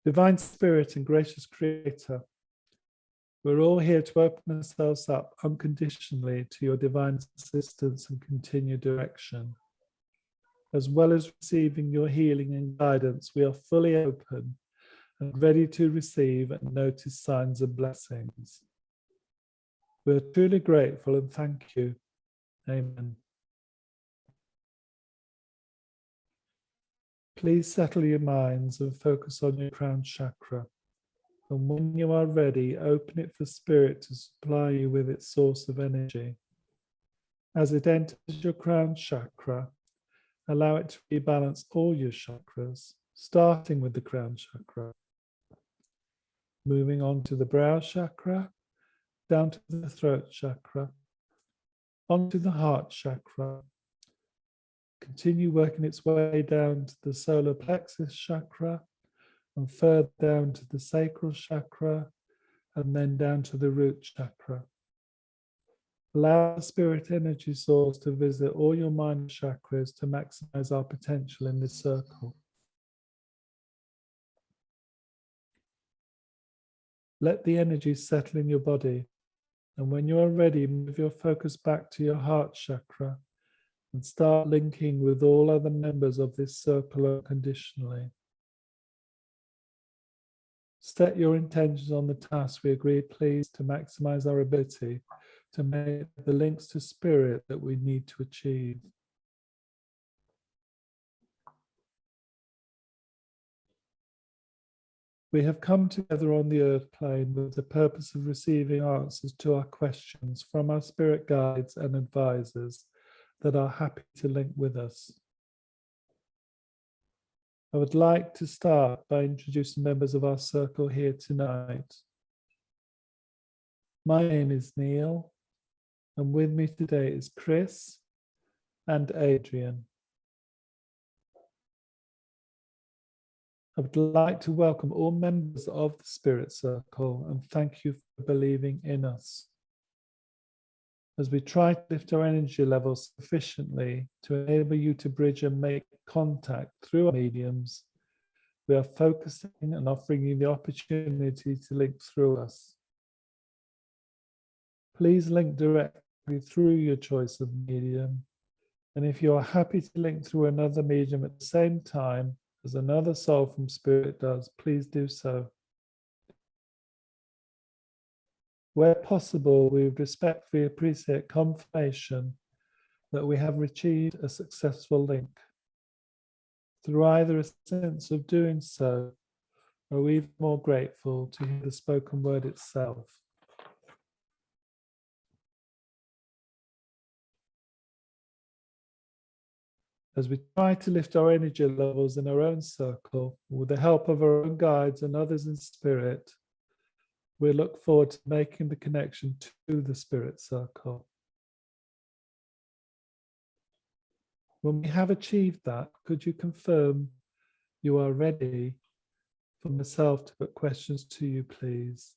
Divine Spirit and gracious Creator, we're all here to open ourselves up unconditionally to your divine assistance and continued direction. As well as receiving your healing and guidance, we are fully open and ready to receive and notice signs of blessings. We are truly grateful and thank you. Amen. Please settle your minds and focus on your crown chakra. And when you are ready, open it for Spirit to supply you with its source of energy. As it enters your crown chakra, allow it to rebalance all your chakras, starting with the crown chakra. Moving on to the brow chakra, down to the throat chakra, onto the heart chakra. Continue working its way down to the solar plexus chakra and further down to the sacral chakra and then down to the root chakra. Allow the spirit energy source to visit all your minor chakras to maximize our potential in this circle. Let the energy settle in your body, and when you are ready, move your focus back to your heart chakra and start linking with all other members of this circle unconditionally. Set your intentions on the task we agreed, please, to maximize our ability to make the links to spirit that we need to achieve. We have come together on the earth plane with the purpose of receiving answers to our questions from our spirit guides and advisors that are happy to link with us. I would like to start by introducing members of our circle here tonight. My name is Neil, and with me today is Chris and Adrian. I would like to welcome all members of the Spirit Circle and thank you for believing in us. As we try to lift our energy levels sufficiently to enable you to bridge and make contact through our mediums, we are focusing and offering you the opportunity to link through us. Please link directly through your choice of medium. And if you are happy to link through another medium at the same time as another soul from Spirit does, please do so. Where possible, we would respectfully appreciate confirmation that we have achieved a successful link through either a sense of doing so or even more grateful to hear the spoken word itself. As we try to lift our energy levels in our own circle, with the help of our own guides and others in spirit, we look forward to making the connection to the Spirit Circle. When we have achieved that, could you confirm you are ready for myself to put questions to you, please?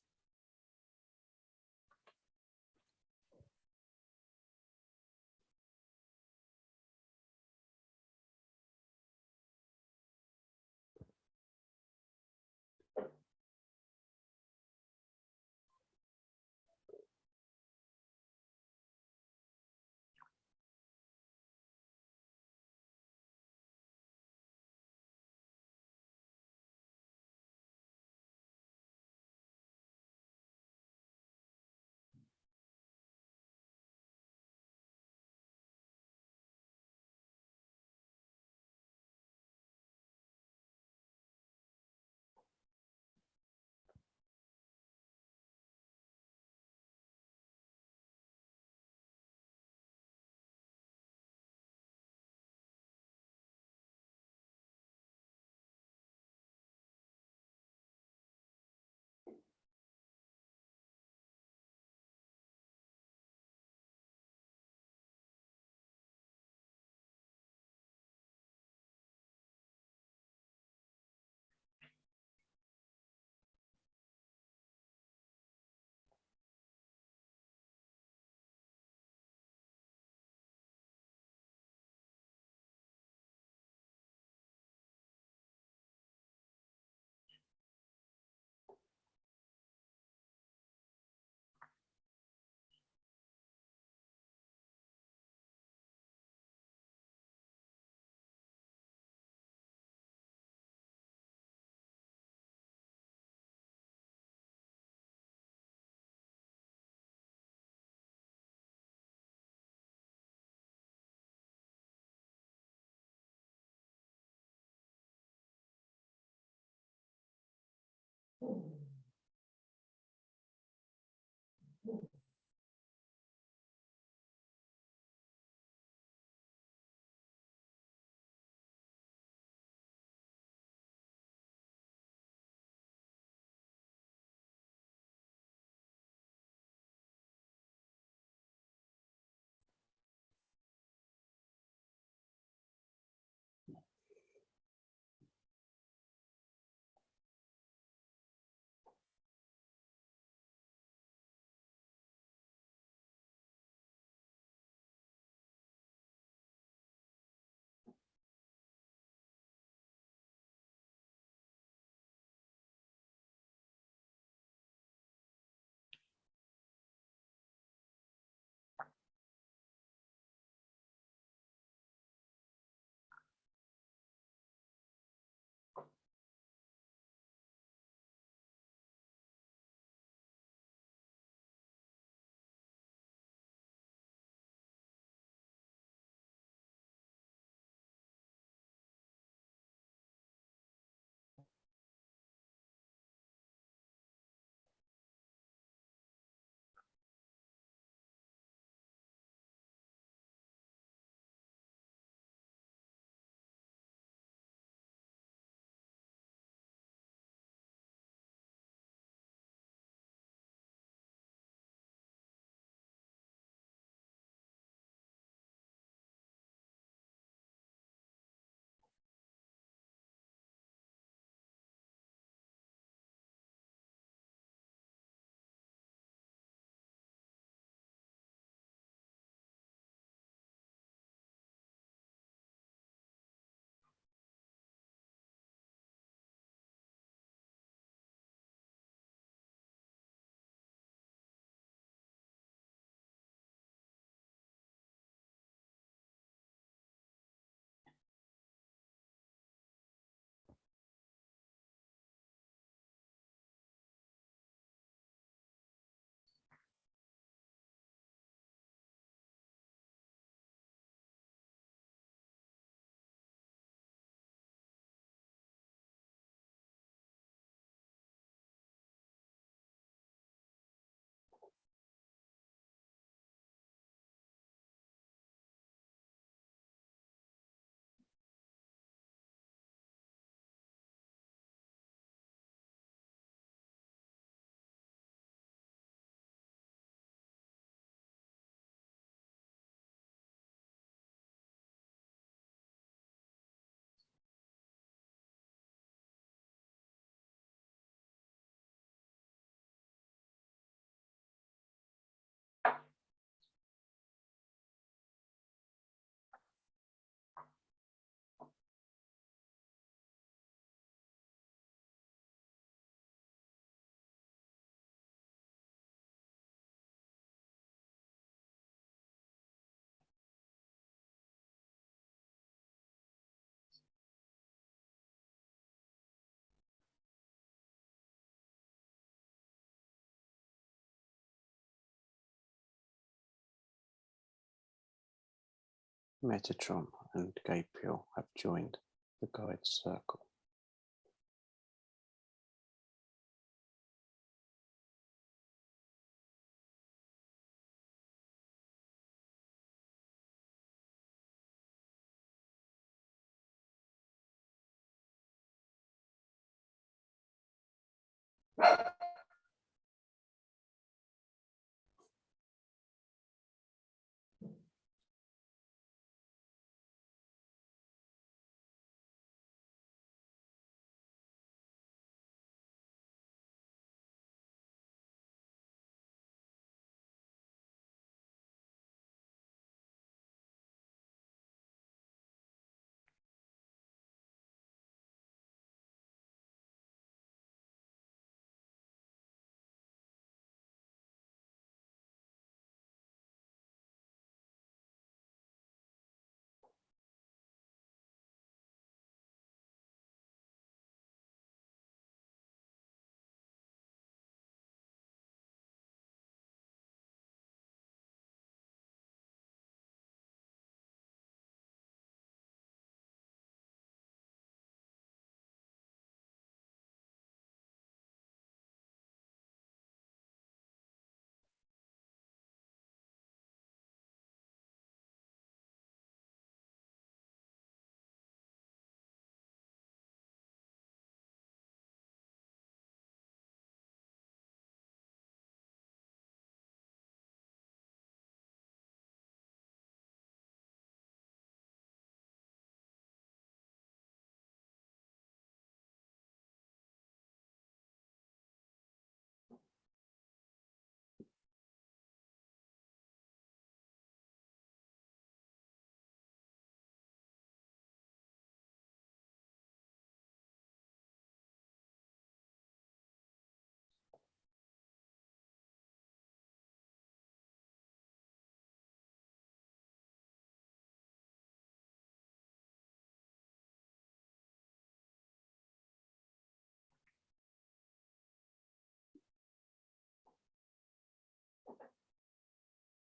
Metatron and Gabriel have joined the guide circle.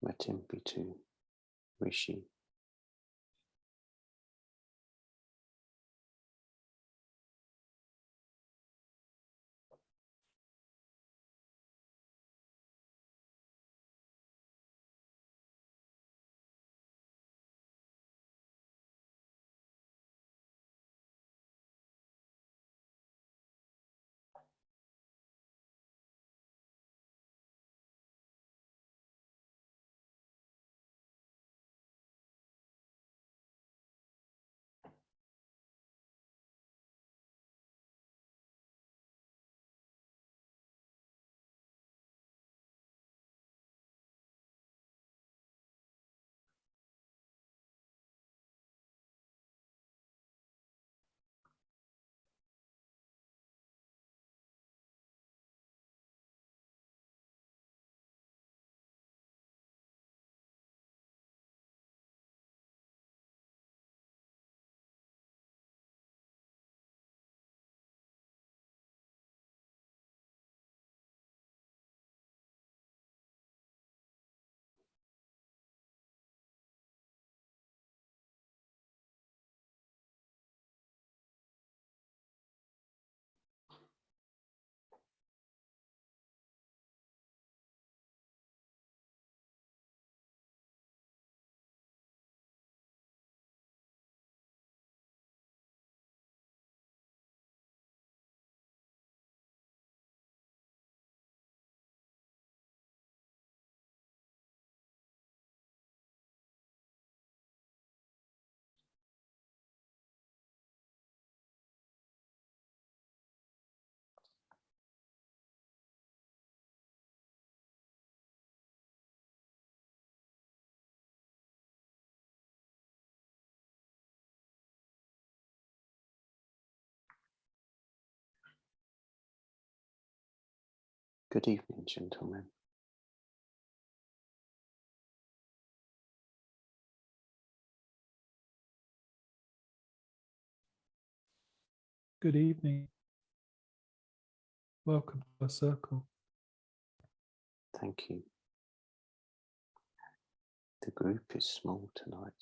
Matimpitu, Rishi, Good evening, gentlemen. Good evening. Welcome to our circle. Thank you. The group is small tonight,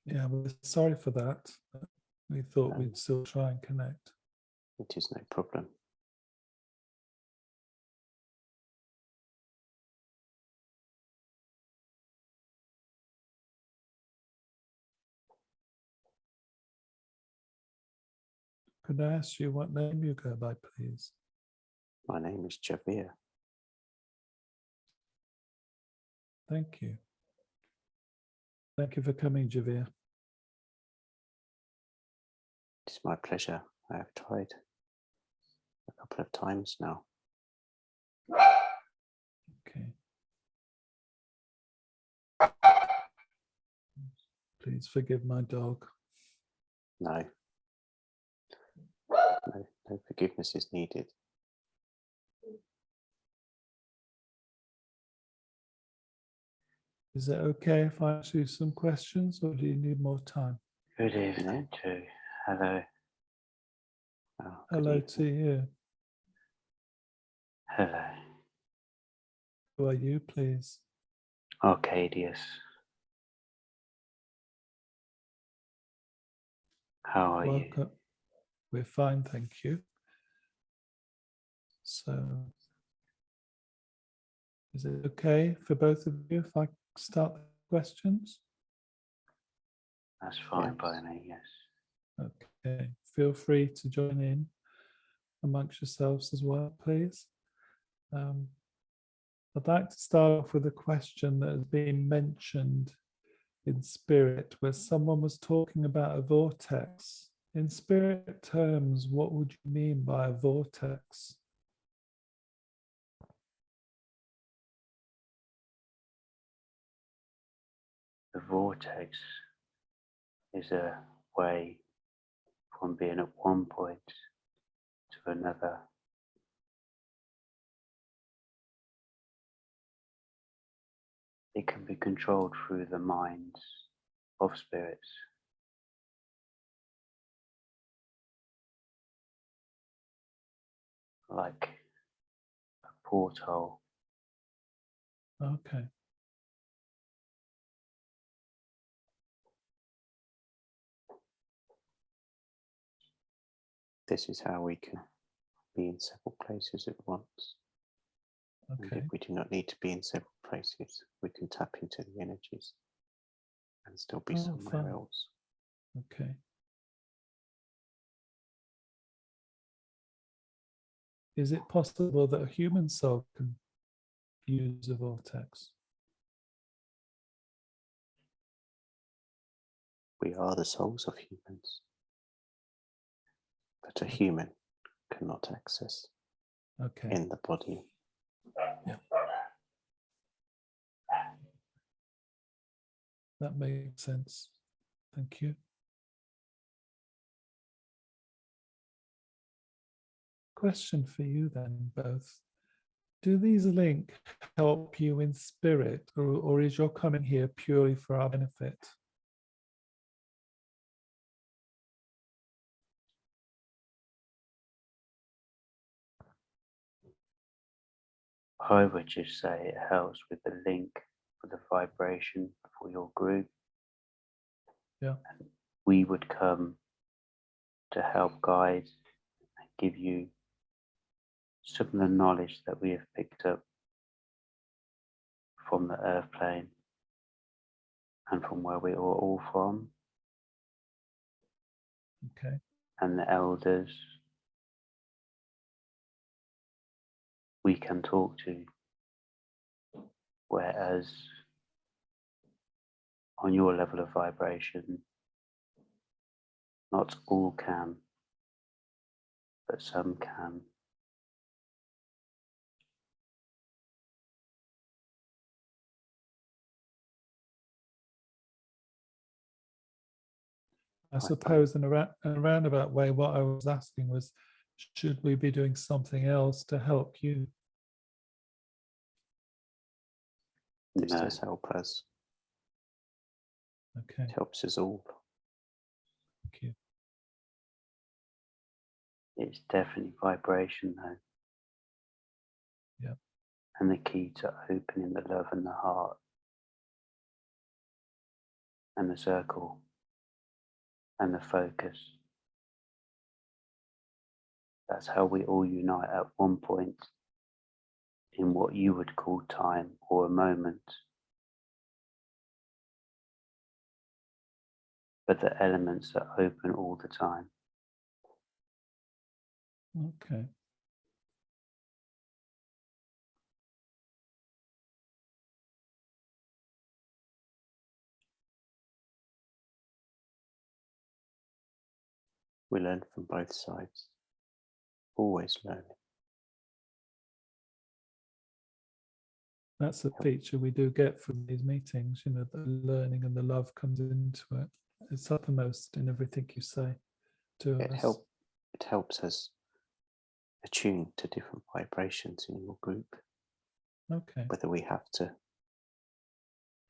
Yeah, we're sorry for that. We thought Um, we'd still try and connect. it is no problem. Could I ask you what name you go by, please? My name is Javier. Thank you. Thank you for coming, Javier. It's my pleasure. I have tried a couple of times now. Okay. Please forgive my dog. No, no forgiveness is needed. Is it okay if I ask you some questions, or do you need more time? Good evening to hello. Oh, good Hello evening. to you. Hello. Who are you, please? Arcadius. How are you? Welcome. We're fine, thank you. So, is it okay for both of you if I start the questions? That's fine Yes. by me, yes. Okay. Feel free to join in amongst yourselves as well, please. I'd like to start off with a question that has been mentioned in spirit, where someone was talking about a vortex. In spirit terms, what would you mean by a vortex? The vortex is a way from being at one point to another. It can be controlled through the minds of spirits. Like a porthole. Okay. This is how we can be in several places at once. And Okay. if we do not need to be in several places, we can tap into the energies and still be somewhere fine. else. Okay. Is it possible that a human soul can use a vortex? We are the souls of humans, but a human cannot access Okay. in the body. Yeah. That makes sense. Thank you. Question for you then, both. Do these link help you in spirit, or is your coming here purely for our benefit? I would just say it helps with the link for the vibration for your group. Yeah. And we would come to help guide and give you some of the knowledge that we have picked up from the earth plane and from where we are all from, Okay. and the elders we can talk to, whereas on your level of vibration, not all can, but some can. I suppose in a roundabout way, what I was asking was, should we be doing something else to help you? This No. does help us. Okay. It helps us all. Thank you. It's definitely vibration though. Yeah. And the key to opening the love and the heart and the circle and the focus. That's how we all unite at one point in what you would call time or a moment. But the elements are open all the time. Okay. We learn from both sides, always learning. That's a feature we do get from these meetings, you know, the learning and the love comes into it. It's uppermost in everything you say to It us. helps us attune to different vibrations in your group. Okay. Whether we have to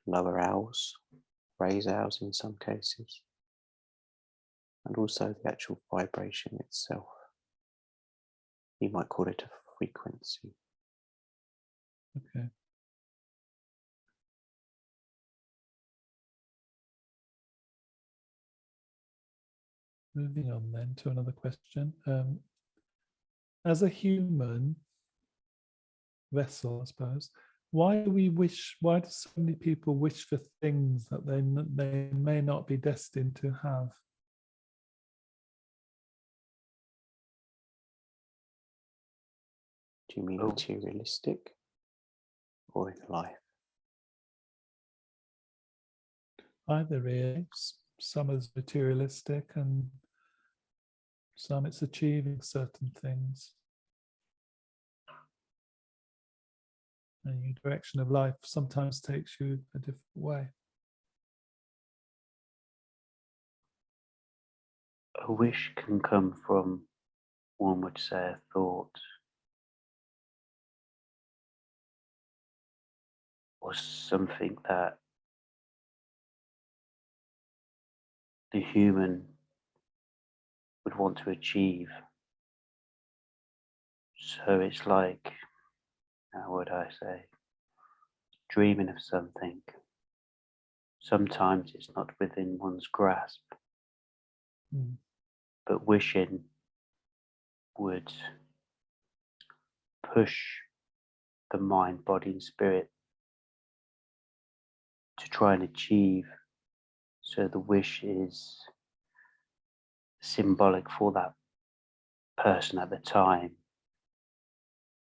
lower ours, raise ours in some cases, and also the actual vibration itself. You might call it a frequency. Okay. Moving on then to another question. As a human vessel, I suppose, why do so many people wish for things that they may not be destined to have? Do you mean materialistic or in life? Either is. Some is materialistic and some it's achieving certain things. And your direction of life sometimes takes you a different way. A wish can come from, one would say, a thought or something that the human would want to achieve. So it's like, how would I say, dreaming of something. Sometimes it's not within one's grasp, but wishing would push the mind, body and spirit to try and achieve. So the wish is symbolic for that person at the time,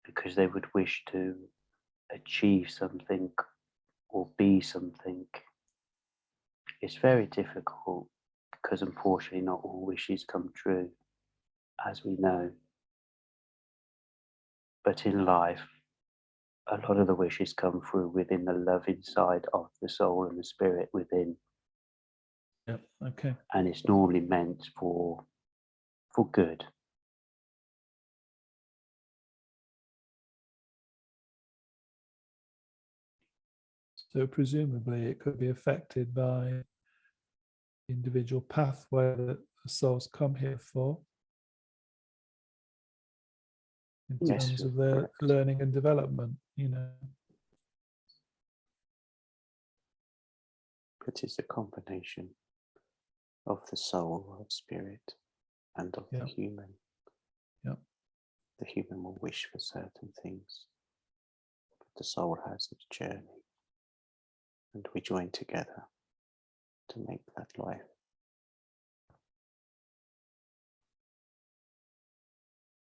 because they would wish to achieve something or be something. It's very difficult because unfortunately not all wishes come true, as we know. But in life, a lot of the wishes come through within the love inside of the soul and the spirit within. Yep. Okay. And it's normally meant for good. So presumably it could be affected by the individual pathway that the souls come here for in Yes, terms you're of their correct. learning and development, you know. But it's a combination of the soul, of spirit, and of the human. Yep. The human will wish for certain things, but the soul has its journey, and we join together to make that life.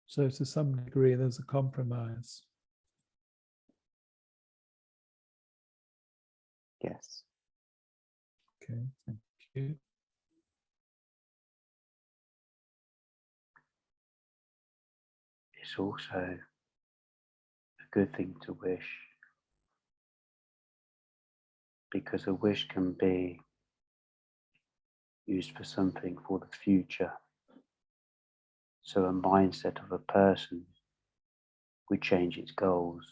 So to some degree, there's a compromise. Yes. Okay, thank you. It's also a good thing to wish, because a wish can be used for something for the future. So a mindset of a person would change its goals,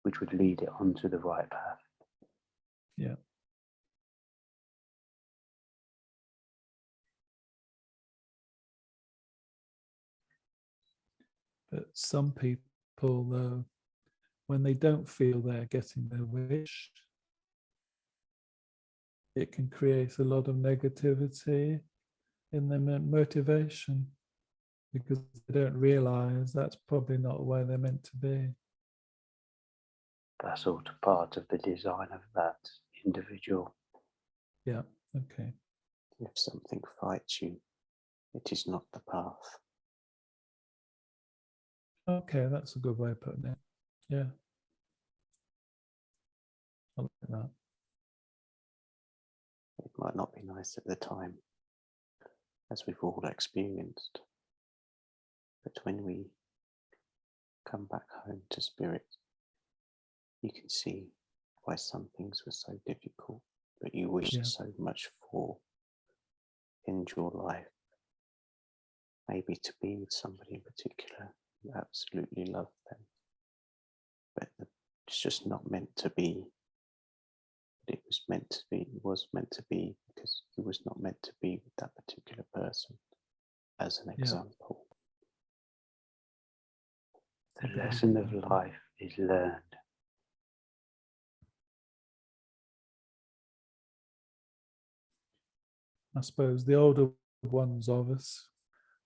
which would lead it onto the right path. Yeah. But some people, though, when they don't feel they're getting their wish, it can create a lot of negativity in their motivation, because they don't realize that's probably not where they're meant to be. That's all part of the design of that individual. Yeah, okay. If something fights you, it is not the path. Okay, that's a good way of putting it. Yeah. I like that. It might not be nice at the time, as we've all experienced. But when we come back home to spirit, you can see why some things were so difficult, but you wished Yeah. so much for in your life. Maybe to be with somebody in particular, you absolutely love them. But it's just not meant to be. But it was meant to be, it was meant to be because it was not meant to be with that particular person, as an example. The lesson of life is learned. I suppose the older ones of us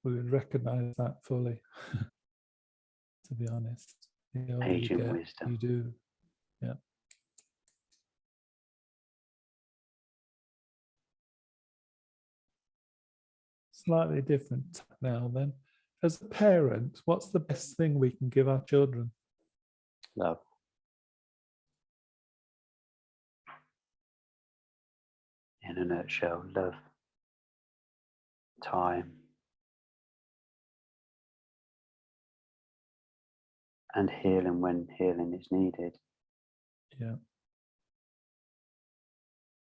would recognize that fully. To be honest, the older Age you and get, wisdom. you do. Yeah. Slightly different now then. As a parent, what's the best thing we can give our children? Love. In a nutshell, love, time, and healing when healing is needed. Yeah.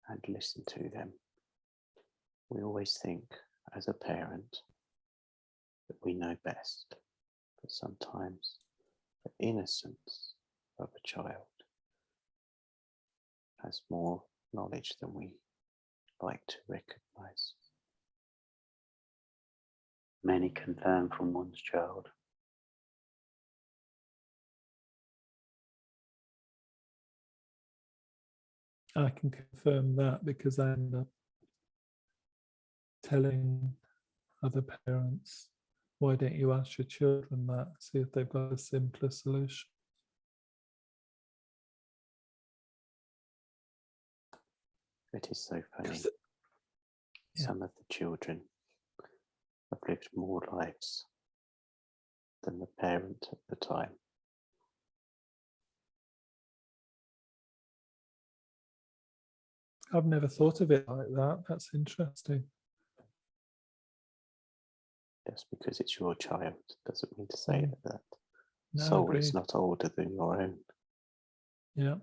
And listen to them. We always think, as a parent, that we know best, but sometimes the innocence of a child has more knowledge than we like to recognize. Many can learn from one's child. I can confirm that because I end up telling other parents, why don't you ask your children that, see if they've got a simpler solution. It is so funny. Yeah. Some of the children have lived more lives than the parent at the time. I've never thought of it like that. That's interesting. Just because it's your child doesn't mean to say that No, soul agreed. is not older than your own. Yeah.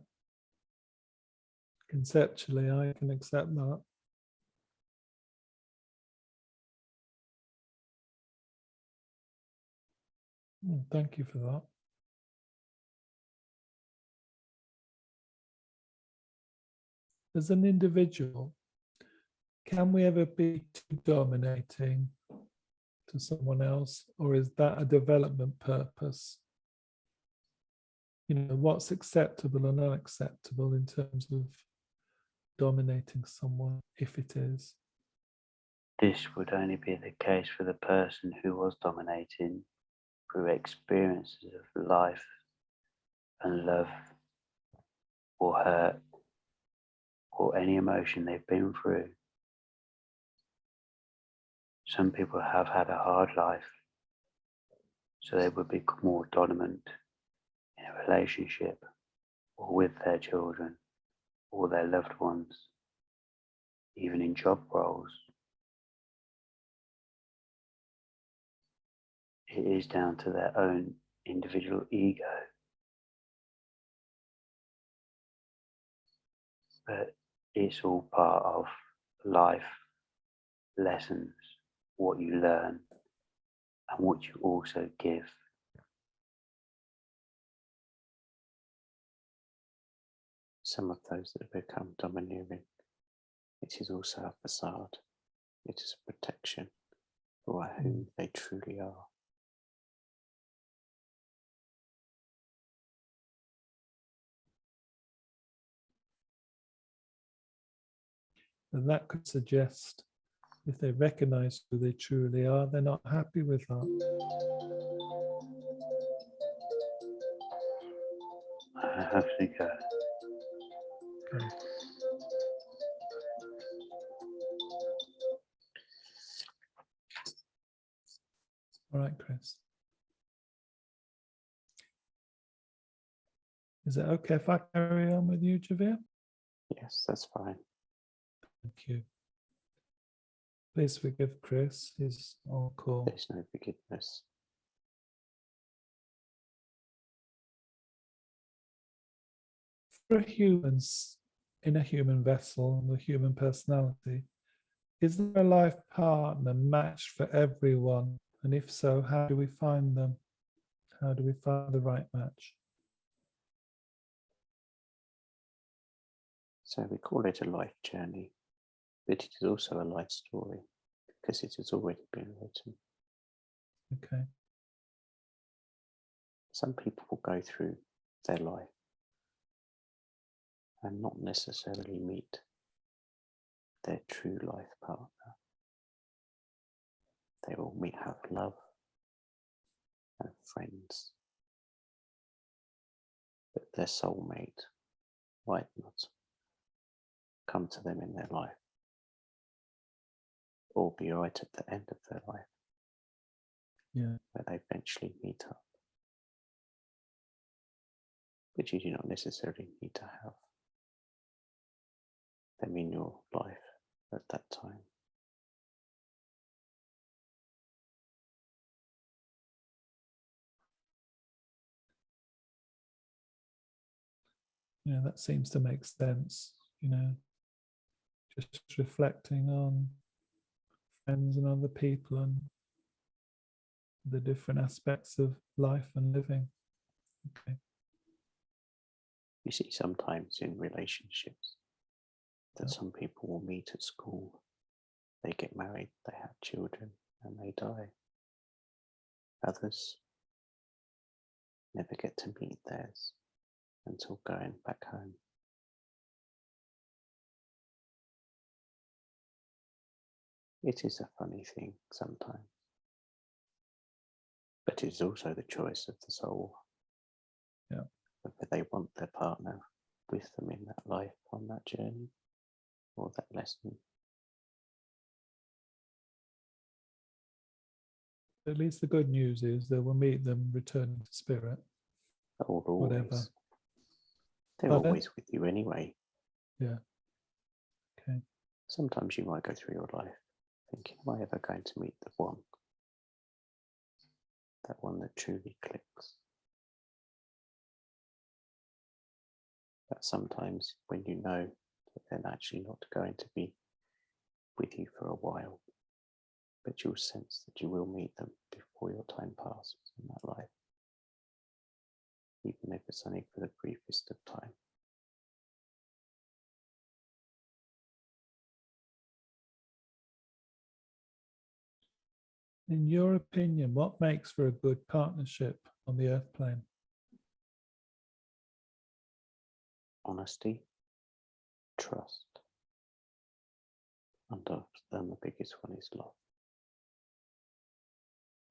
Conceptually, I can accept that. Thank you for that. As an individual, can we ever be too dominating to someone else, or is that a development purpose? You know, what's acceptable and unacceptable in terms of dominating someone, if it is? This would only be the case for the person who was dominating through experiences of life and love or hurt or any emotion they've been through. Some people have had a hard life, so they would become more dominant in a relationship or with their children or their loved ones, even in job roles. It is down to their own individual ego. But it's all part of life lessons, what you learn and what you also give. Some of those that have become domineering, it is also a facade. It is a protection for who they truly are. And that could suggest If they recognize who they truly are, they're not happy with that. I have to go. Okay. All right, Chris. Is it okay if I carry on with you, Javier? Yes, that's fine. Thank you. Please forgive Chris. He's on call. There's no forgiveness. For humans in a human vessel and a human personality, is there a life partner matched for everyone? And if so, how do we find them? How do we find the right match? So we call it a life journey, but it is also a life story because it has already been written. Okay. Some people will go through their life and not necessarily meet their true life partner. They will have love and friends, but their soulmate might not come to them in their life or be right at the end of their life Yeah. where they eventually meet up. But you do not necessarily need to have them in your life at that time. Yeah, that seems to make sense. Just reflecting on friends and other people and the different aspects of life and living. Okay. You see sometimes in relationships that some people will meet at school, they get married, they have children, and they die. Others never get to meet theirs until going back home. It is a funny thing sometimes, but it is also the choice of the soul. Yeah. Whether they want their partner with them in that life, on that journey, or that lesson. At least the good news is that we'll meet them returning to spirit. Or Whatever. always. They're Pardon? always with you anyway. Yeah. Okay. Sometimes you might go through your life thinking, am I ever going to meet the one? That one that truly clicks. But sometimes when you know that they're actually not going to be with you for a while, but you'll sense that you will meet them before your time passes in that life, even if it's only for the briefest of time. In your opinion, what makes for a good partnership on the earth plane? Honesty, trust, and the biggest one is love.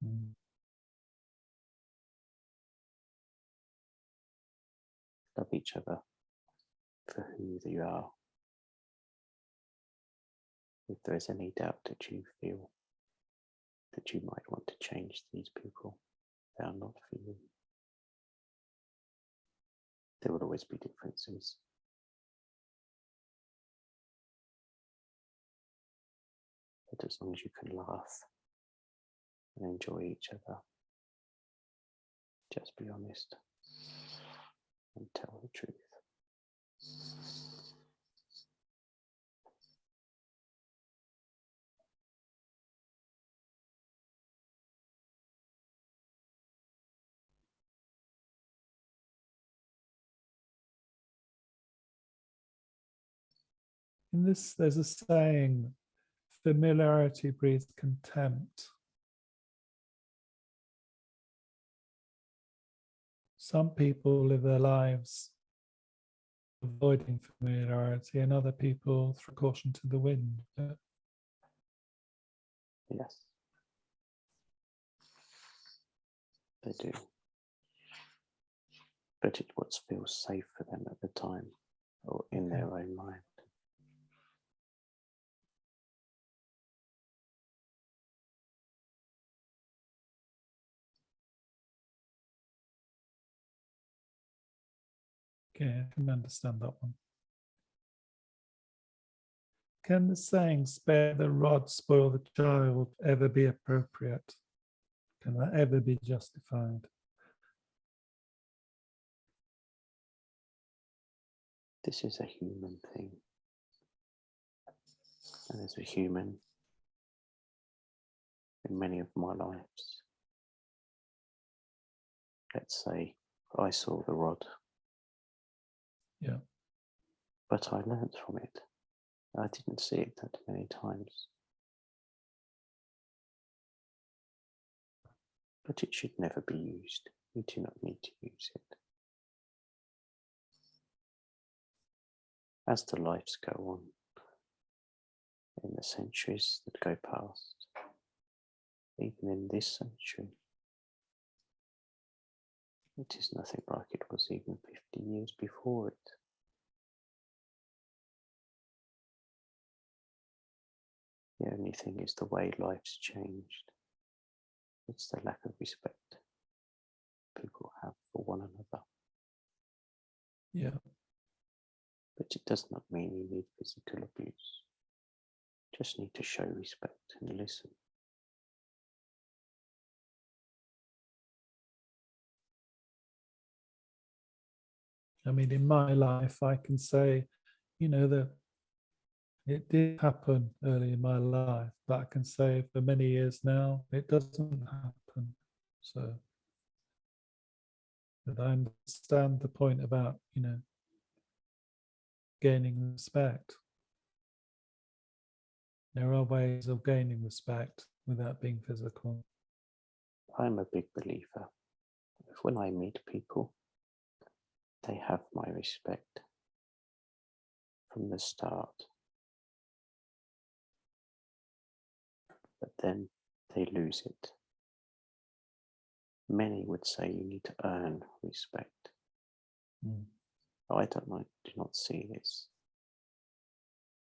Mm. Love each other for who you are. If there is any doubt that you feel that you might want to change these people, they are not for you. There will always be differences. But as long as you can laugh and enjoy each other, just be honest and tell the truth. In this, there's a saying, familiarity breeds contempt. Some people live their lives avoiding familiarity, and other people throw caution to the wind. Yes, they do. But it's what feels safe for them at the time, or in their own mind. Okay, I can understand that one. Can the saying, spare the rod, spoil the child, ever be appropriate? Can that ever be justified? This is a human thing. And as a human, in many of my lives, let's say I saw the rod. Yeah. But I learnt from it. I didn't see it that many times. But it should never be used. We do not need to use it. As the lives go on, in the centuries that go past, even in this century, it is nothing like it was even 50 years before it. The only thing is the way life's changed. It's the lack of respect people have for one another. Yeah. But it does not mean you need physical abuse. Just need to show respect and listen. I mean, in my life, I can say, that it did happen early in my life, but I can say for many years now, it doesn't happen. So, but I understand the point about, gaining respect. There are ways of gaining respect without being physical. I'm a big believer. When I meet people, they have my respect from the start. But then they lose it. Many would say you need to earn respect. I do not see this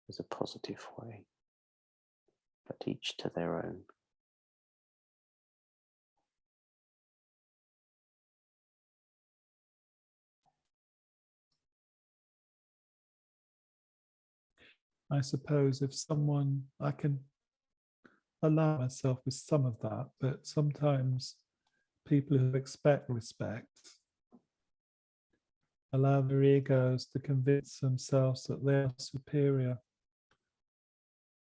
as a positive way, but each to their own. I suppose if I can allow myself with some of that, but sometimes people who expect respect allow their egos to convince themselves that they are superior.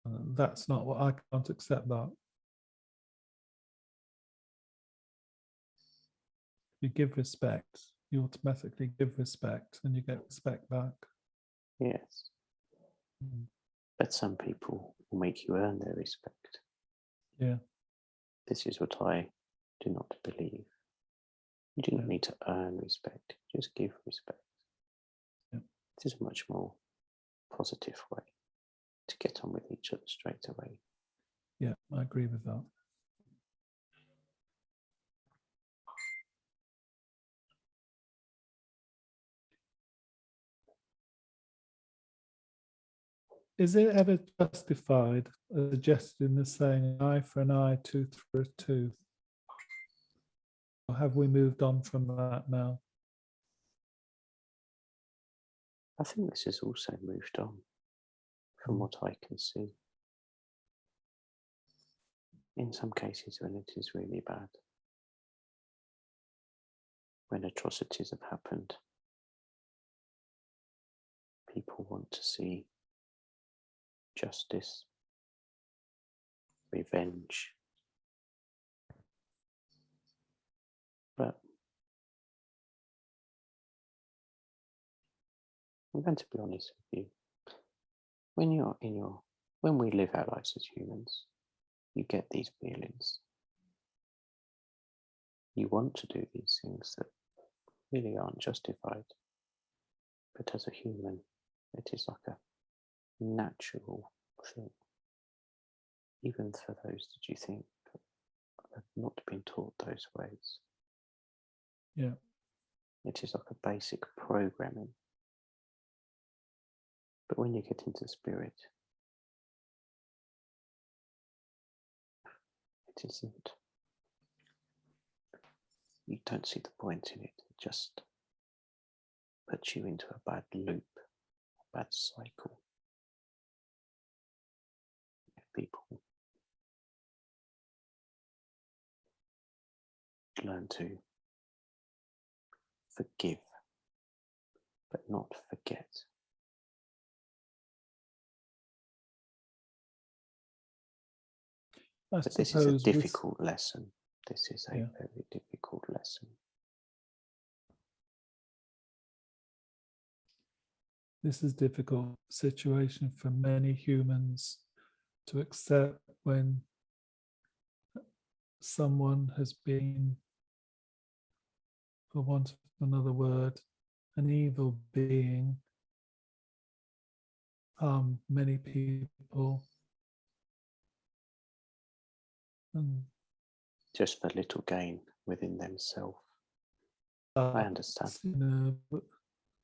That's not what I can't accept that. You give respect, you automatically give respect and you get respect back. Yes. But some people will make you earn their respect. Yeah. This is what I do not believe. You do not need to earn respect, just give respect. Yeah. It is a much more positive way to get on with each other straight away. Yeah, I agree with that. Is it ever justified, suggested in the saying, an eye for an eye, tooth for a tooth? Or have we moved on from that now? I think this has also moved on from what I can see. In some cases when it is really bad, when atrocities have happened, people want to see justice, revenge. But I'm going to be honest with you. When we live our lives as humans, you get these feelings. You want to do these things that really aren't justified. But as a human, it is like a natural thing. even for those that you think have not been taught those ways. Yeah. It is like a basic programming. But when you get into spirit, it isn't. You don't see the point in it. It just puts you into a bad loop, a bad cycle. If people learn to forgive, but not forget. I But this is a suppose with- difficult lesson. This is a Yeah. very difficult lesson. This is a difficult situation for many humans to accept when someone has been, for want of another word, an evil being, harmed many people, and Just for little gain within themselves. I understand. but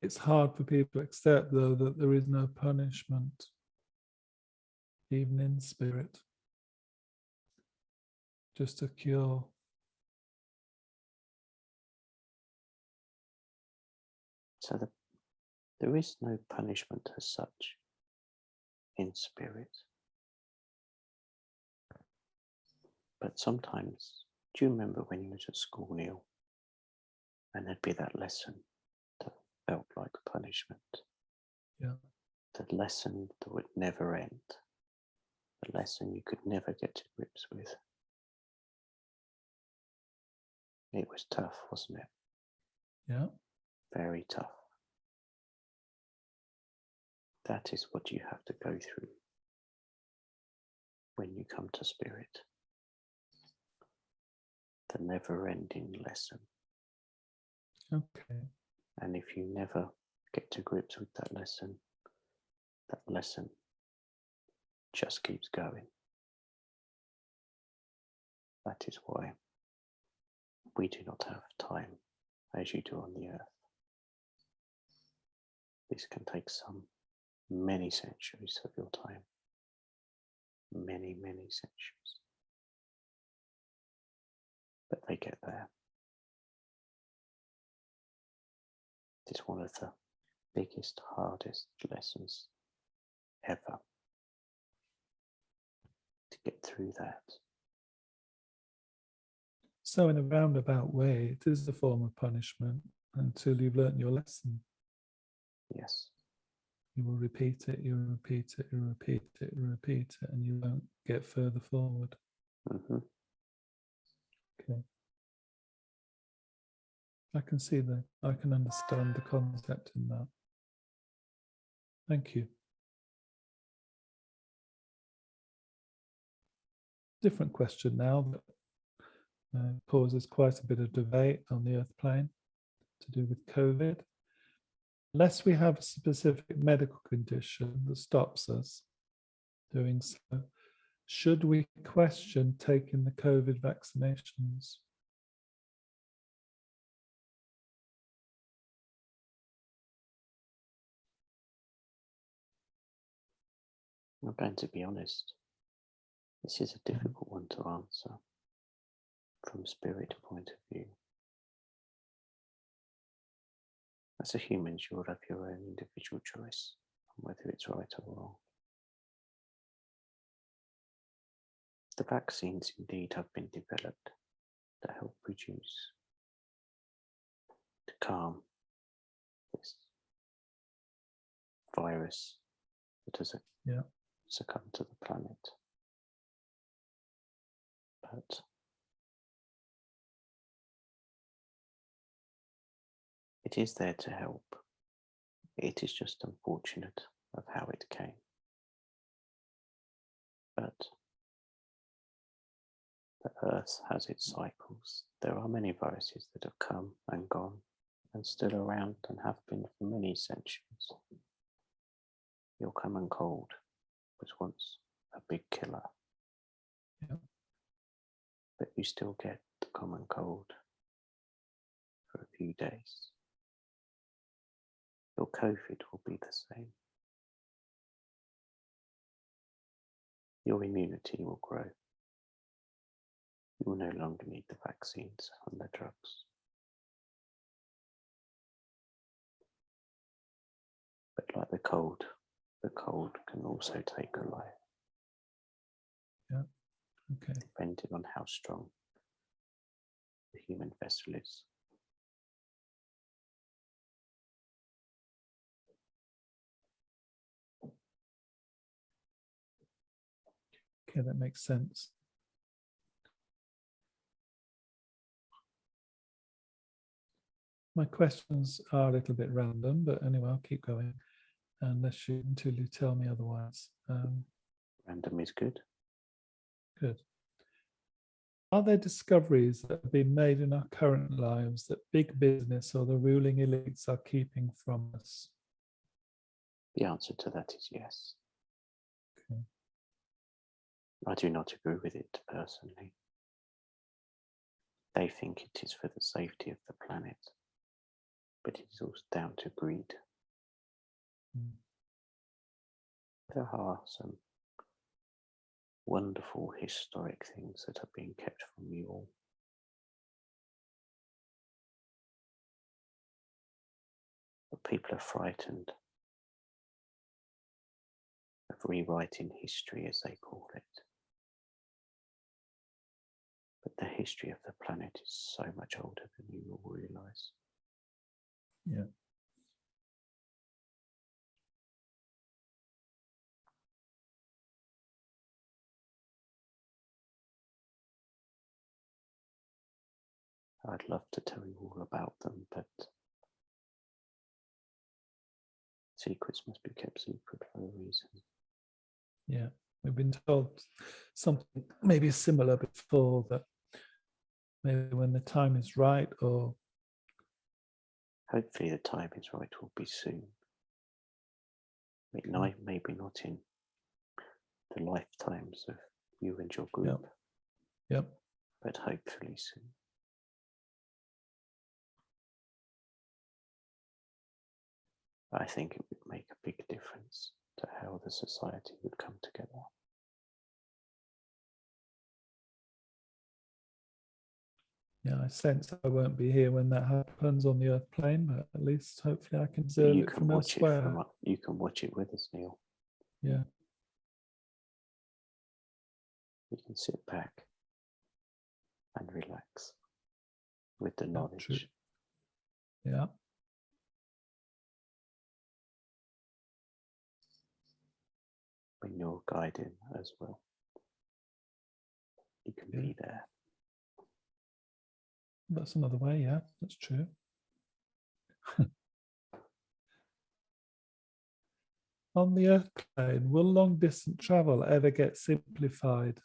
it's hard for people to accept, though, that there is no punishment, even in spirit, just a cure. So there is no punishment as such in spirit. But sometimes, do you remember when you was at school, Neil? And there'd be that lesson that felt like punishment. Yeah. The lesson that would never end. The lesson you could never get to grips with. It was tough, wasn't it? Yeah. Very tough. That is what you have to go through when you come to spirit. The never-ending lesson. Okay. And if you never get to grips with that lesson just keeps going. That is why we do not have time as you do on the earth. This can take many centuries of your time. Many, many centuries. But they get there. It's one of the biggest, hardest lessons ever. To get through that. So in a roundabout way, it is a form of punishment until you've learnt your lesson. Yes. You will repeat it, you repeat it, you repeat it, you repeat it, and you won't get further forward. Mm-hmm. Okay. I can see that. I can understand the concept in that. Thank you. Different question now, but causes quite a bit of debate on the earth plane to do with COVID. Unless we have a specific medical condition that stops us doing so, should we question taking the COVID vaccinations? I'm going to be honest. This is a difficult one to answer from spirit point of view. As a human, you will have your own individual choice on whether it's right or wrong. The vaccines indeed have been developed to help reduce, to calm this virus that has succumbed to the planet. But it is there to help. It is just unfortunate of how it came. But the Earth has its cycles. There are many viruses that have come and gone and still around and have been for many centuries. Your common cold was once a big killer. but you still get the common cold for a few days, your COVID will be the same. Your immunity will grow. You will no longer need the vaccines and the drugs. But like the cold can also take a life. Yeah. Okay. Depending on how strong the human vessel is. Okay, that makes sense. My questions are a little bit random, but anyway, I'll keep going until you tell me otherwise. Random is good. Good. Are there discoveries that have been made in our current lives that big business or the ruling elites are keeping from us? The answer to that is yes. Okay. I do not agree with it personally. They think it is for the safety of the planet, but it is also down to greed. There are some wonderful historic things that are being kept from you all. But people are frightened of rewriting history, as they call it. But the history of the planet is so much older than you will realise. Yeah. I'd love to tell you all about them, but secrets must be kept secret for a reason. Yeah. We've been told something maybe similar before, that maybe when the time is right, or Hopefully the time is right will be soon. Maybe not in the lifetimes of you and your group, Yep. but hopefully soon. I think it would make a big difference to how the society would come together. Yeah, I sense I won't be here when that happens on the Earth plane, but at least hopefully I can But observe you it can from watch elsewhere. you can watch it with us, Neil. Yeah. You can sit back and relax with the True. knowledge. Yeah. When you're guiding as well, you can be there. That's another way, yeah, that's true. On the Earth plane, will long distance travel ever get simplified?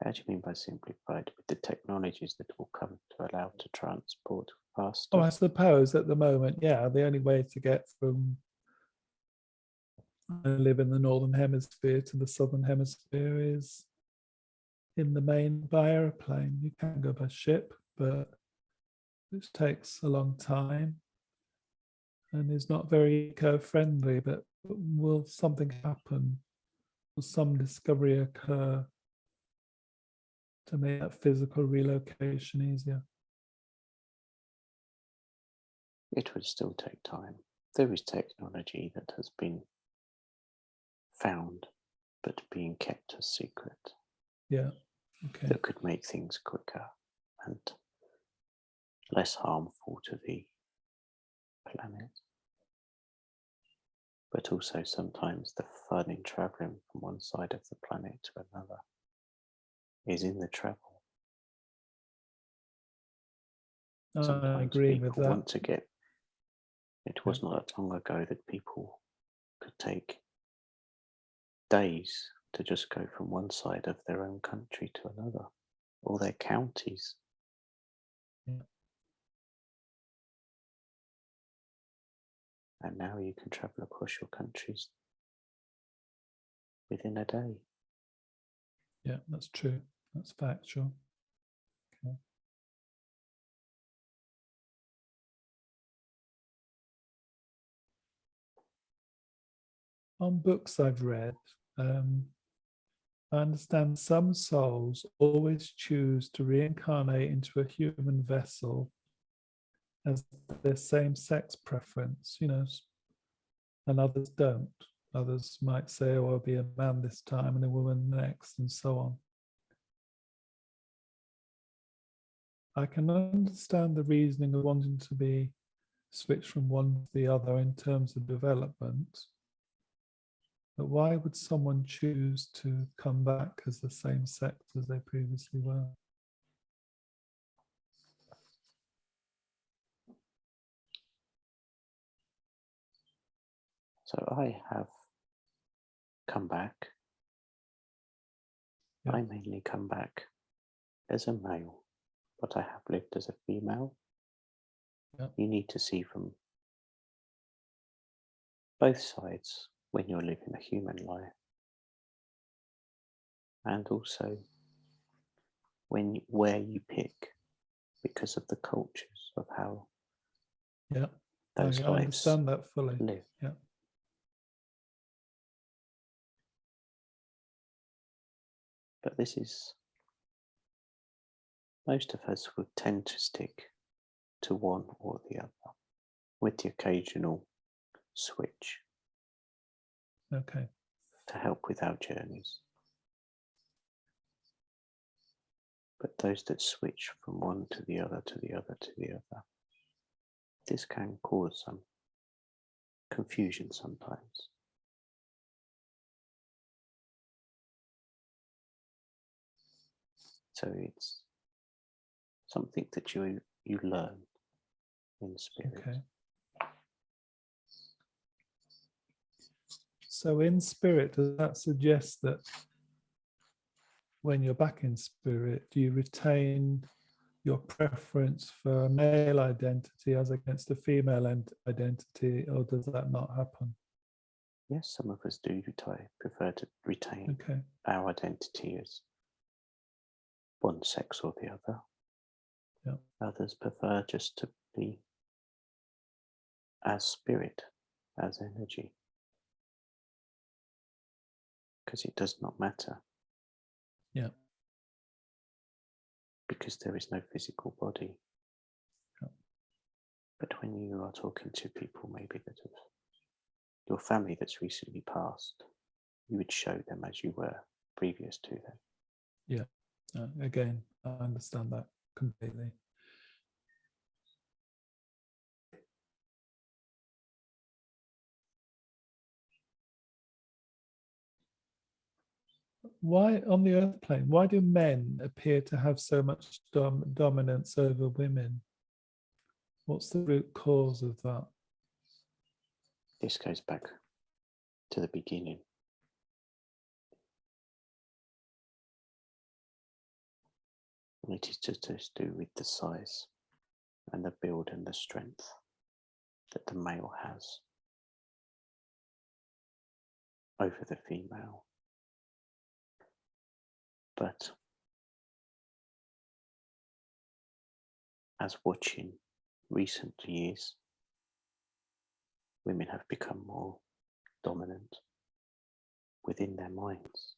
How do you mean by simplified? With the technologies that will come to allow to transport faster? Oh, I suppose at the moment, yeah, the only way to get from, I live in the Northern Hemisphere to the Southern Hemisphere is in the main by aeroplane. You can go by ship, but which takes a long time and is not very eco-friendly. But will something happen? Will some discovery occur to make that physical relocation easier? It would still take time. There is technology that has been found but being kept a secret. Yeah, okay. That could make things quicker and less harmful to the planet. But also sometimes the fun in travelling from one side of the planet to another is in the travel. I agree with people that. want to get. It was not that long ago that people could take days to just go from one side of their own country to another, or their counties. Yeah. And now you can travel across your countries within a day. Yeah, that's true. That's factual. Okay. On books I've read, I understand some souls always choose to reincarnate into a human vessel as their same sex preference, and others don't. Others might say, oh, I'll be a man this time and a woman next, and so on. I can understand the reasoning of wanting to be switched from one to the other in terms of development. But why would someone choose to come back as the same sex as they previously were? So I have come back. Yeah. I mainly come back as a male, but I have lived as a female. Yeah. You need to see from both sides when you're living a human life, and also where you pick, because of the cultures of how Yeah, those I lives understand that fully. live. Yeah. But this is, most of us would tend to stick to one or the other, with the occasional switch Okay. to help with our journeys. But those that switch from one to the other, to the other, to the other, this can cause some confusion sometimes. So it's something that you learn in spirit. Okay. So in spirit, does that suggest that when you're back in spirit, do you retain your preference for a male identity as against a female identity, or does that not happen? Yes, some of us do prefer to retain Okay. our identity as one sex or the other. Yeah. Others prefer just to be as spirit, as energy, because it does not matter. Yeah. Because there is no physical body. Yeah. But when you are talking to people, maybe that of your family that's recently passed, you would show them as you were previous to them. Yeah. Again, I understand that completely. Why, on the earth plane, why do men appear to have so much dominance over women? What's the root cause of that? This goes back to the beginning. And it is just to do with the size and the build and the strength that the male has over the female. But as watching recent years, women have become more dominant within their minds.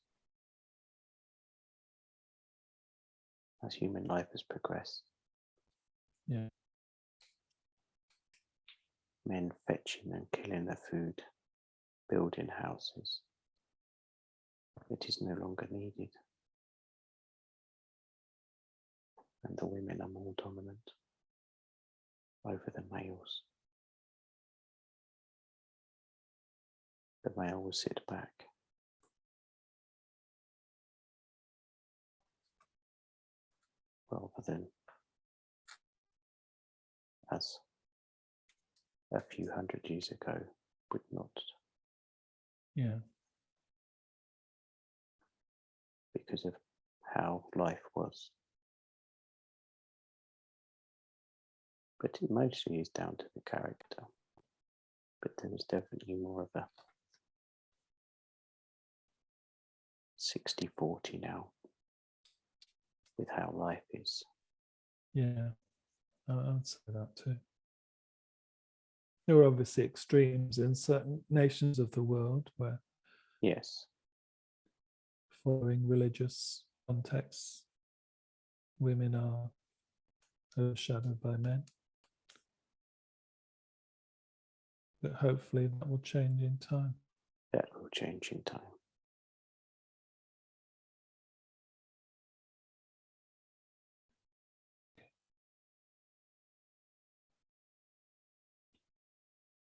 As human life has progressed, Yeah. men fetching and killing the food, building houses, it is no longer needed. And the women are more dominant over the males. The male will sit back rather than, as a few hundred years ago, would not, Yeah. because of how life was. But it mostly is down to the character. But there is definitely more of a 60-40 now with how life is. Yeah, I'd say that too. There are obviously extremes in certain nations of the world where, Yes, following religious contexts, women are overshadowed by men. But hopefully that will change in time. that will change in time.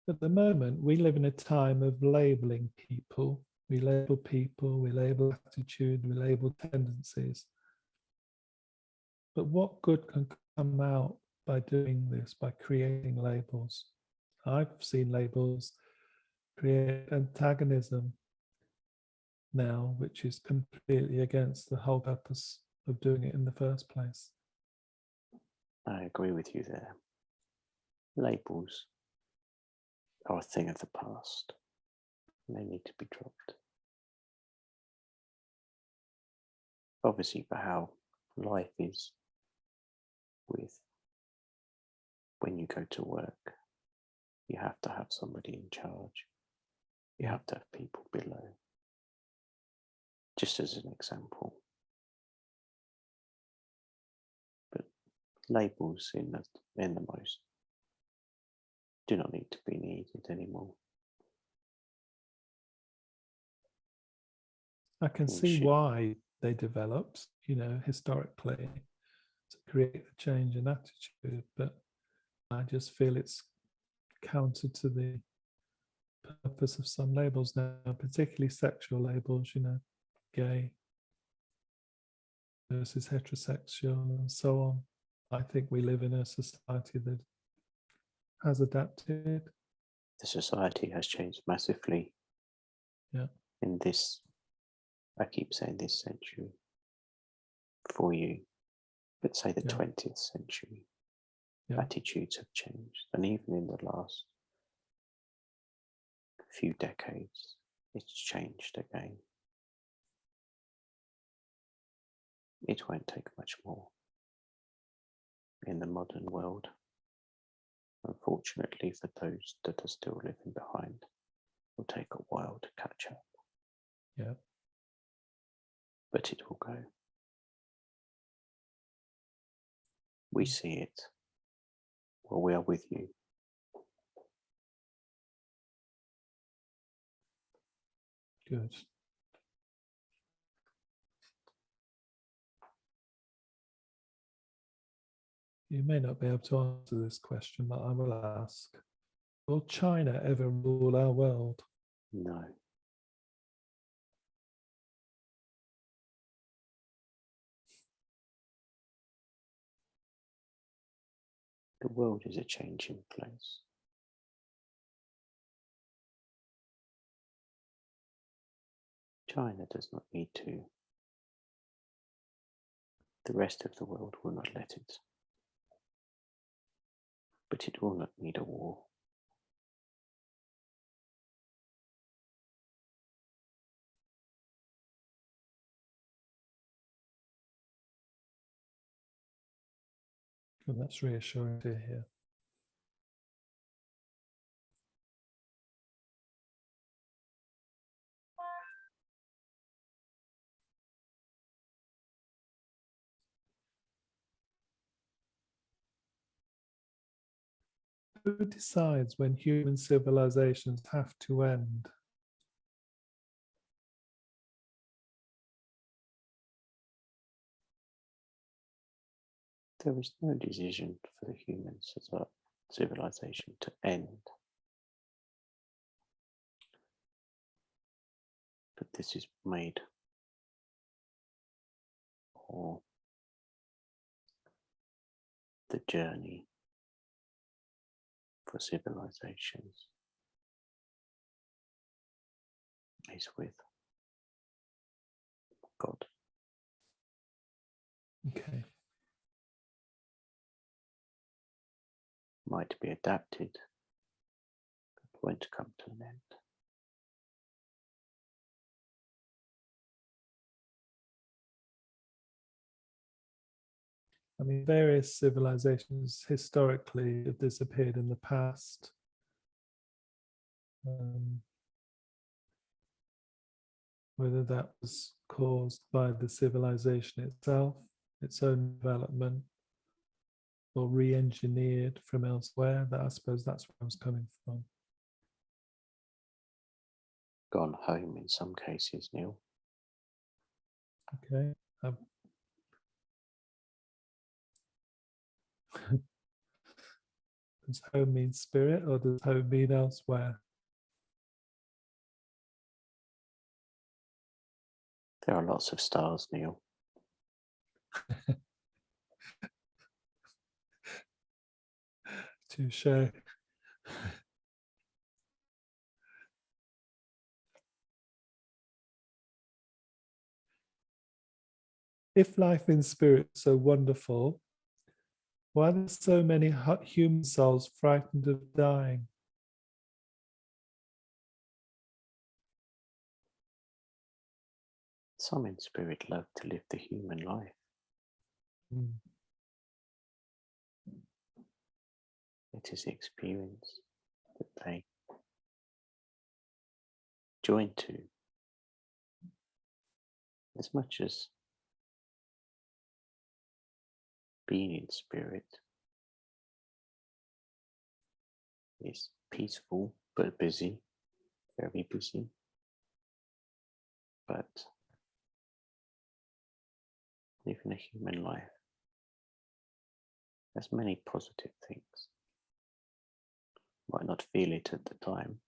At the moment, we live in a time of labeling people. We label people, we label attitude, we label tendencies. But what good can come out by doing this, by creating labels? I've seen labels create antagonism now, which is completely against the whole purpose of doing it in the first place. I agree with you there. Labels are a thing of the past. They need to be dropped. Obviously, for how life is with when you go to work, you have to have somebody in charge. You have to have people below. Just as an example. But labels in the most do not need to be needed anymore. I can see why they developed, historically, to create a change in attitude, but I just feel it's counter to the purpose of some labels now, particularly sexual labels, gay versus heterosexual and so on. I think we live in a society that has adapted. The society has changed massively. Yeah. In this, I keep saying this century for you, but say the 20th century, attitudes have changed. And even in the last few decades, it's changed again. It won't take much more in the modern world. Unfortunately, for those that are still living behind, it will take a while to catch up. Yeah. But it will go. We see it. Well, we are with you. Good. You may not be able to answer this question, but I will ask. Will China ever rule our world? No. The world is a changing place. China does not need to. The rest of the world will not let it. But it will not need a war. Well, that's reassuring to hear. Who decides when human civilizations have to end? There is no decision for the humans as a civilization to end. But this is made for the journey for civilizations is with God. Okay. Might be adapted, but won't come to an end. I mean, various civilizations historically have disappeared in the past. Whether that was caused by the civilization itself, its own development, or re-engineered from elsewhere, that I suppose that's where I was coming from. Gone home in some cases, Neil. Okay. Does home mean spirit, or does home mean elsewhere? There are lots of stars, Neil. Touche. If life in spirit is so wonderful, why are there so many human souls frightened of dying? Some in spirit love to live the human life. Mm. It is the experience that they join to. As much as being in spirit is peaceful but busy, very busy. But living a human life has many positive things. Might not feel it at the time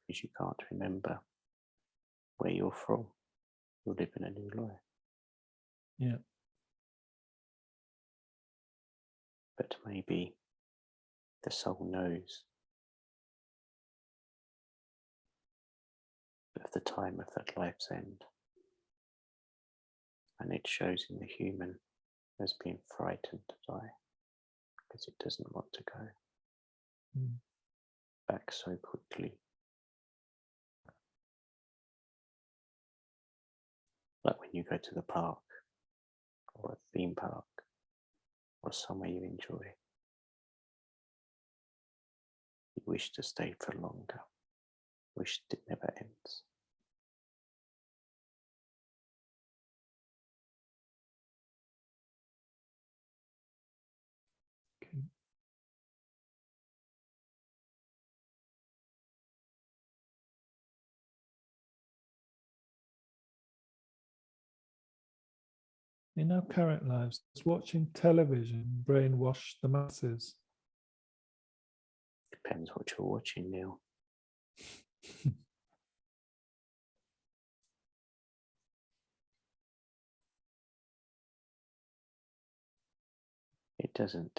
because you can't remember where you're from. You're living a new life. Yeah. But maybe the soul knows of the time of that life's end, and it shows in the human as being frightened to die because it doesn't want to go back so quickly. Like when you go to the park or a theme park or somewhere you enjoy, you wish to stay for longer, wish it never ends. Okay. In our current lives, does watching television brainwash the masses? Depends what you're watching, Neil.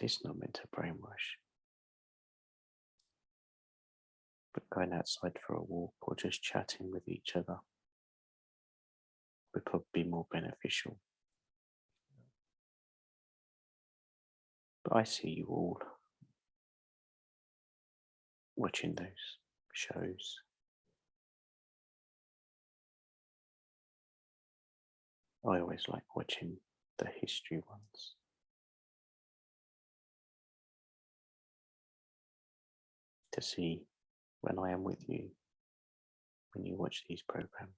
It's not meant to brainwash. But going outside for a walk or just chatting with each other would probably be more beneficial. But I see you all watching those shows. I always like watching the history ones. To see when I am with you, when you watch these programs,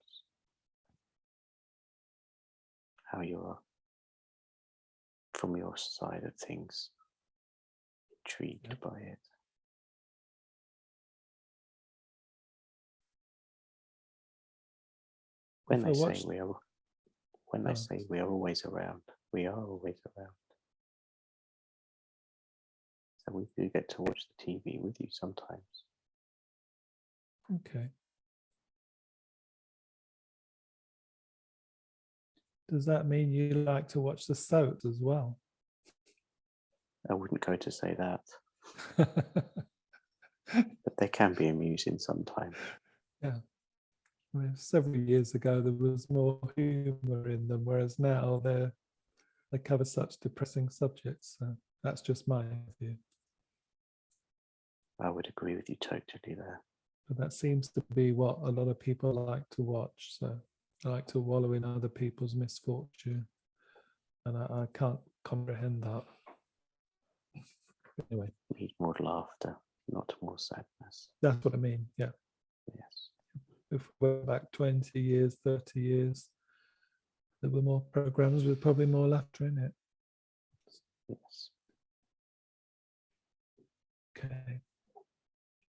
how you are, from your side of things, intrigued by it. When they say we are always around, we are always around. So we do get to watch the TV with you sometimes. Okay. Does that mean you like to watch the soaps as well? I wouldn't go to say that, but they can be amusing sometimes. Yeah. I mean, several years ago, there was more humour in them, whereas now they cover such depressing subjects. So that's just my view. I would agree with you totally there. But that seems to be what a lot of people like to watch. So I like to wallow in other people's misfortune. and I can't comprehend that. Anyway, We need more laughter, not more sadness. that's what I mean. Yeah. Yes. If we're back 20 years, 30 years, there were more programs with probably more laughter in it. Yes. Okay.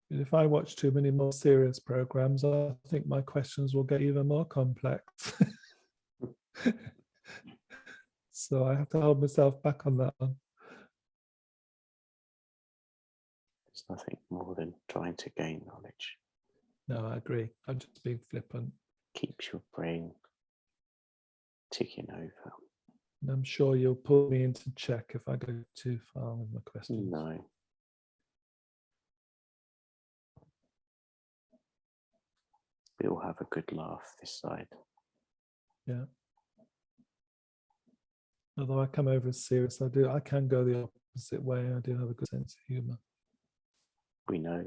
But if I watch too many more serious programs, I think my questions will get even more complex. So I have to hold myself back on that one. It's nothing more than trying to gain knowledge. No, I agree. I'm just being flippant. Keeps your brain ticking over. And I'm sure you'll pull me into check if I go too far with my questions. No. We all have a good laugh this side. Yeah. Although I come over as serious, I can go the opposite way. I do have a good sense of humour. We know.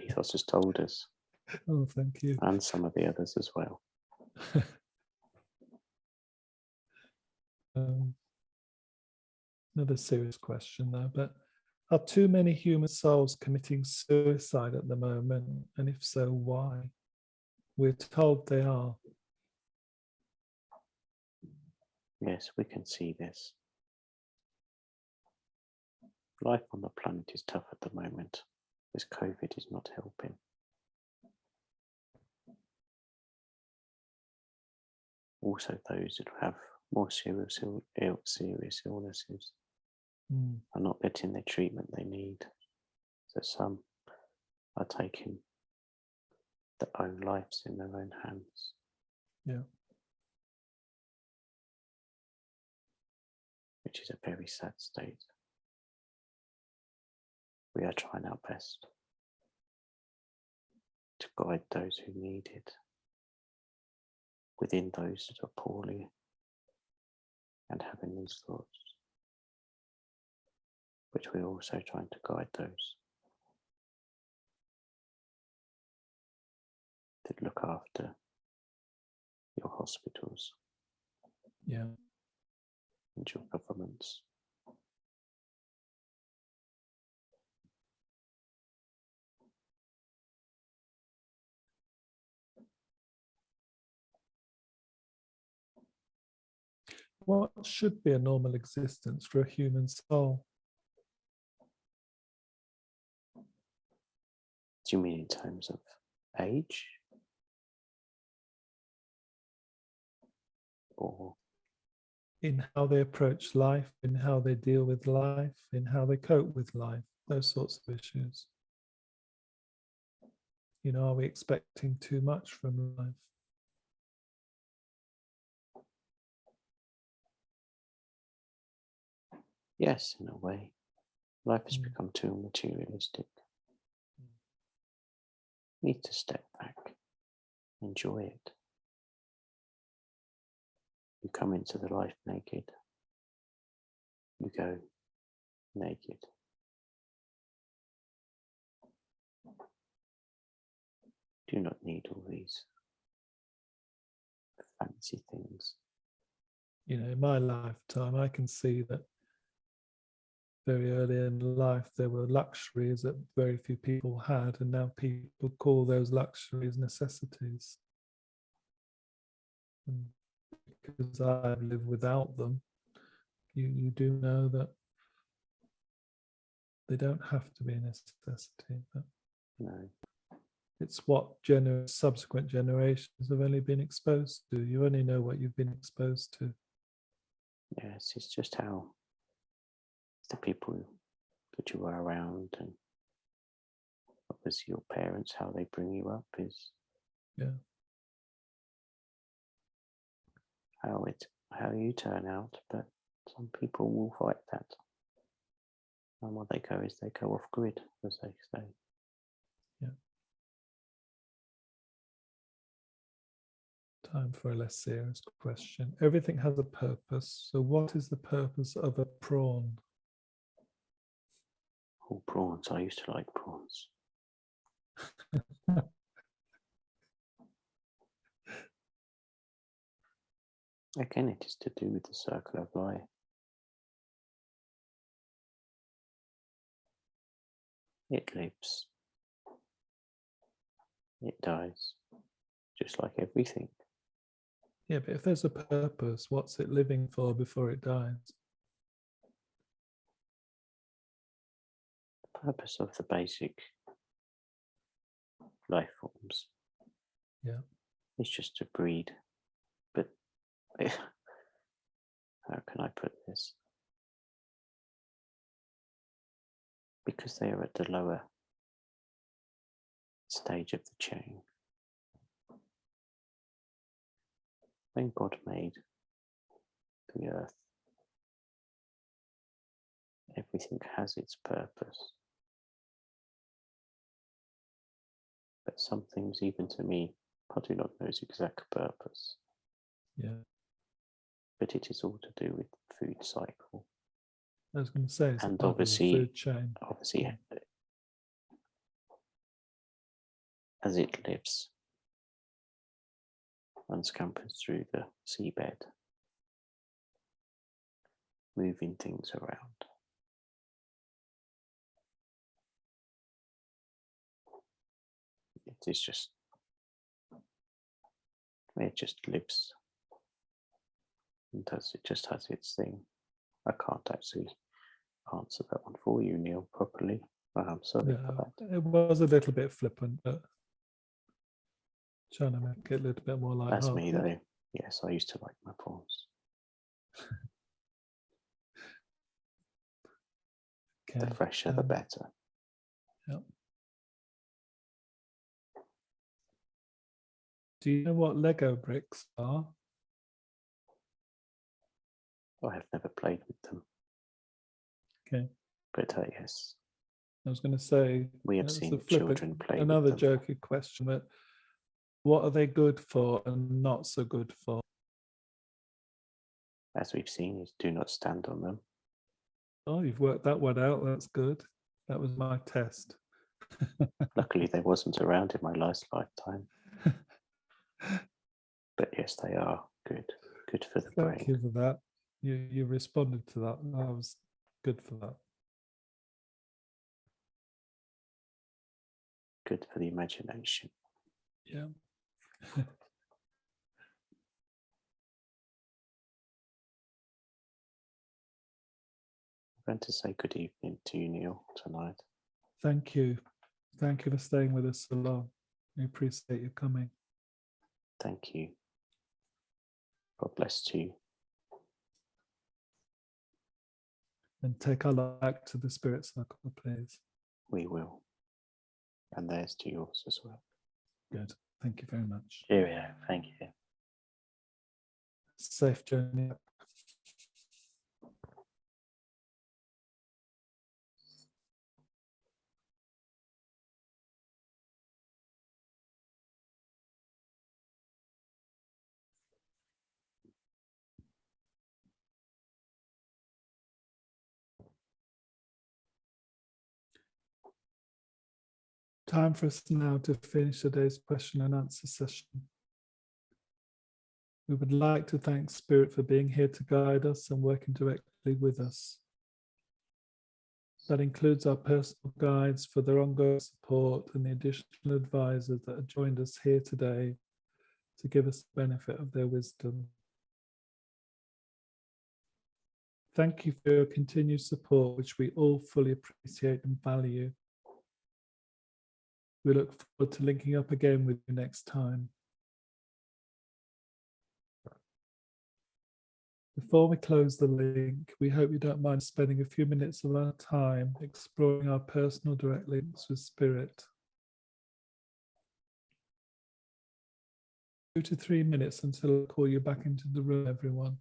Ethos has told us, Oh, thank you. and some of the others as well. Another serious question though, but are too many human souls committing suicide at the moment? And if so, why? We're told they are. Yes, we can see this. Life on the planet is tough at the moment. This COVID is not helping. Also, those that have more serious illnesses are not getting the treatment they need. So some are taking their own lives in their own hands. Yeah. Which is a very sad state. We are trying our best to guide those who need it within those that are poorly and having these thoughts. But we're also trying to guide those that look after your hospitals Yeah. and your governments. What should be a normal existence for a human soul? Do you mean in terms of age? Or In how they approach life, in how they deal with life, in how they cope with life, those sorts of issues. You know, are we expecting too much from life? yes, in a way, life has become too materialistic. Need to step back, enjoy it. You come into the life naked, you go naked. Do not need all these fancy things. You know, in my lifetime, I can see that very early in life, there were luxuries that very few people had, and now people call those luxuries necessities. And because I've lived without them, you do know that they don't have to be a necessity. But No, it's what subsequent generations have only been exposed to. You only know what you've been exposed to. yes, it's just how the people that you are around and obviously your parents, how they bring you up is how you turn out, but some people will fight that. And what they go is they go off grid, as they say. Yeah. Time for a less serious question. Everything has a purpose. So what is the purpose of a prawn? Oh, prawns. I used to like prawns. Again, it is to do with the circle of life. It lives, it dies, just like everything. Yeah, but if there's a purpose, what's it living for before it dies? The purpose of the basic life forms Yeah. is just to breed. But how can I put this? Because they are at the lower stage of the chain. When God made the earth, everything has its purpose. But some things, even to me, I do not know its exact purpose. Yeah. But it is all to do with the food cycle. I was going to say, it's And part of the obviously, food chain. obviously, as it lives and scampers through the seabed, moving things around. It is just, it just lives and it just has its thing. I can't actually answer that one for you, Neil, properly. I'm sorry for No, that. it was a little bit flippant, but trying to make it a little bit more That's me light-hearted. though. Yes, I used to like my poems. Okay. The fresher, the better. Yep. Do you know what Lego bricks are? I have never played with them. Okay. But yes, I was going to say, we have that's seen a flippant, children play another with them. jokey question, but what are they good for and not so good for? As we've seen, is do not stand on them. Oh, you've worked that one out. That's good. That was my test. Luckily, they wasn't around in my last lifetime. But yes, they are good. Good for the Thank brain. you for that. You responded to that. That was good for that. Good for the imagination. Yeah. I'm going to say good evening to you, Neil, tonight. Thank you. Thank you for staying with us so long. We appreciate you coming. Thank you. God bless you. And take our light back to the spirit circle, please. We will. And there's to yours as well. Good. Thank you very much. Cheerio. Thank you. Safe journey. Time for us now to finish today's question and answer session. We would like to thank Spirit for being here to guide us and working directly with us. That includes our personal guides for their ongoing support and the additional advisors that have joined us here today to give us the benefit of their wisdom. Thank you for your continued support, which we all fully appreciate and value. We look forward to linking up again with you next time. Before we close the link, we hope you don't mind spending a few minutes of our time exploring our personal direct links with Spirit. 2 to 3 minutes until I call you back into the room, everyone.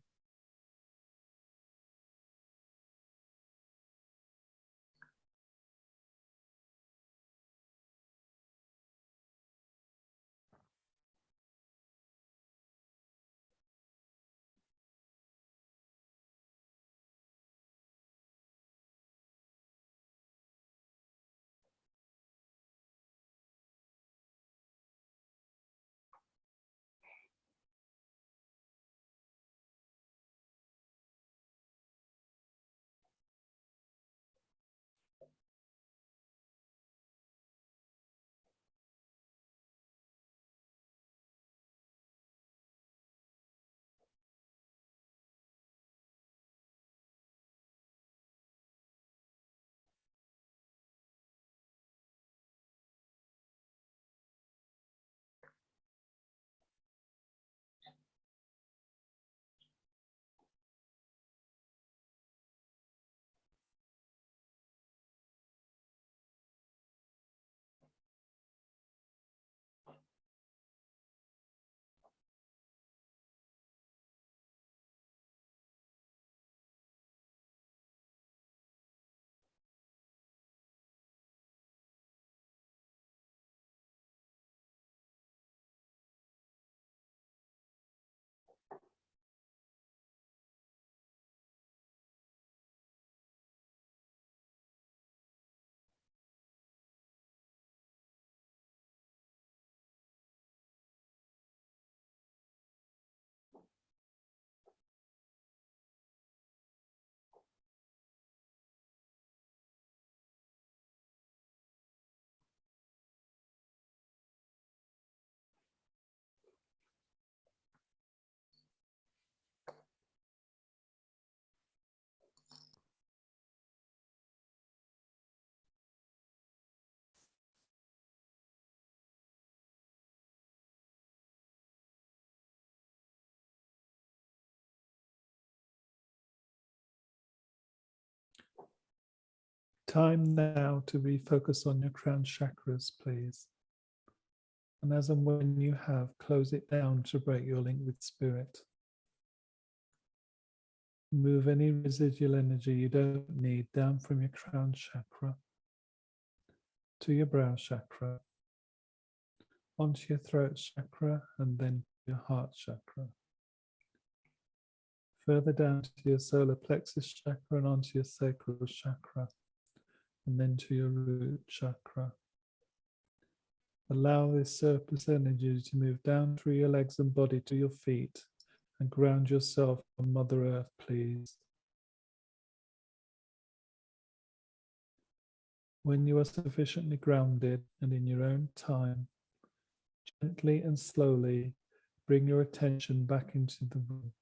Time now to refocus on your crown chakras, please. And as and when you have, close it down to break your link with spirit. Move any residual energy you don't need down from your crown chakra to your brow chakra, onto your throat chakra, and then your heart chakra. Further down to your solar plexus chakra and onto your sacral chakra, and then to your root chakra. Allow this surplus energy to move down through your legs and body to your feet and ground yourself on Mother Earth, please. When you are sufficiently grounded and in your own time, gently and slowly bring your attention back into the room.